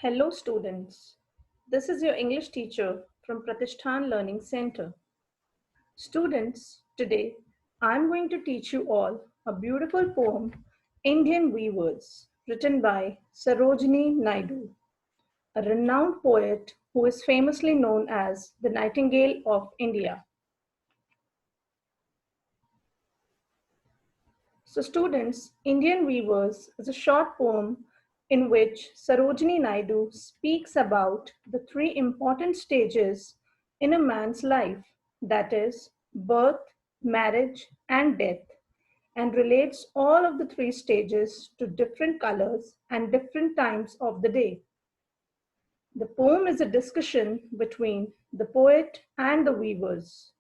Hello students, this is your English teacher from Pratishthan Learning Center. Students, today I'm going to teach you all a beautiful poem, Indian Weavers, written by Sarojini Naidu, a renowned poet who is famously known as the Nightingale of India. So students, Indian Weavers is a short poem in which Sarojini Naidu speaks about the three important stages in a man's life, that is, birth, marriage, and death, and relates all of the three stages to different colors and different times of the day. The poem is a discussion between the poet and the weavers.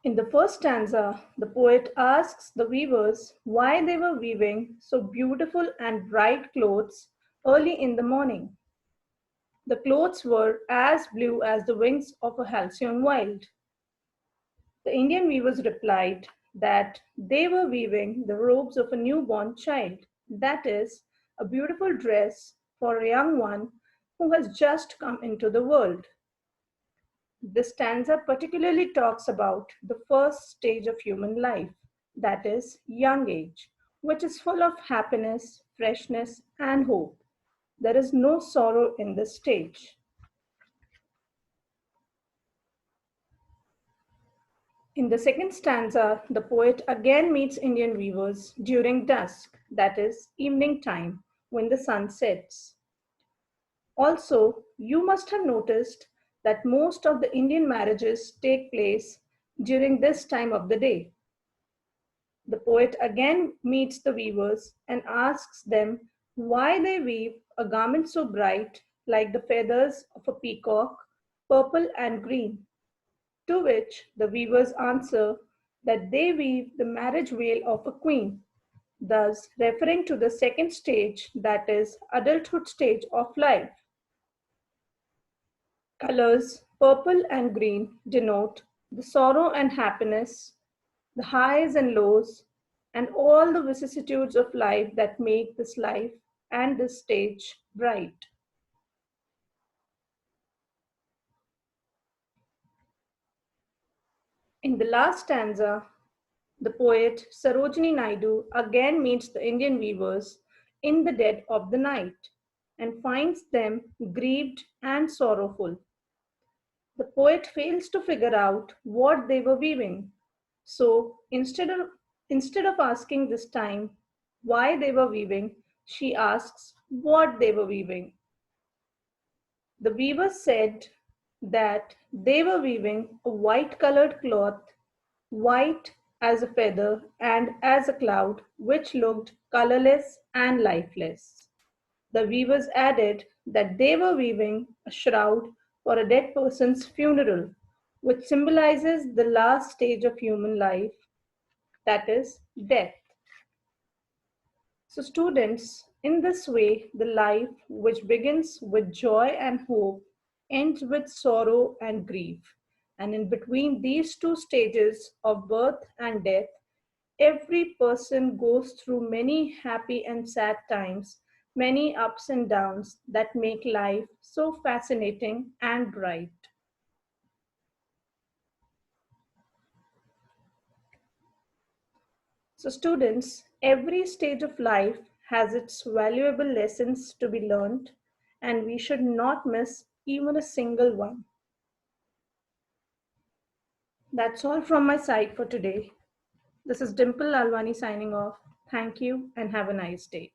In the first stanza, the poet asks the weavers why they were weaving so beautiful and bright clothes early in the morning. The clothes were as blue as the wings of a halcyon wild. The Indian weavers replied that they were weaving the robes of a newborn child, that is, a beautiful dress for a young one who has just come into the world. This stanza particularly talks about the first stage of human life, that is, young age, which is full of happiness, freshness, and hope. There is no sorrow in this stage. In the second stanza, the poet again meets Indian weavers during dusk, that is, evening time, when the sun sets. Also, you must have noticed that most of the Indian marriages take place during this time of the day. The poet again meets the weavers and asks them why they weave a garment so bright like the feathers of a peacock, purple and green. To which the weavers answer that they weave the marriage veil of a queen, thus referring to the second stage, that is, adulthood stage of life. Colors purple and green denote the sorrow and happiness, the highs and lows, and all the vicissitudes of life that make this life and this stage bright. In the last stanza, the poet Sarojini Naidu again meets the Indian weavers in the dead of the night and finds them grieved and sorrowful. The poet fails to figure out what they were weaving. So instead of asking this time why they were weaving, she asks what they were weaving. The weavers said that they were weaving a white colored cloth, white as a feather and as a cloud, which looked colorless and lifeless. The weavers added that they were weaving a shroud for a dead person's funeral, which symbolizes the last stage of human life, that is, death. So, students, in this way, the life which begins with joy and hope ends with sorrow and grief. And in between these two stages of birth and death, every person goes through many happy and sad times, many ups and downs that make life so fascinating and bright. So, students, every stage of life has its valuable lessons to be learned, and we should not miss even a single one. That's all from my side for today. This is Dimple Alwani signing off. Thank you and have a nice day.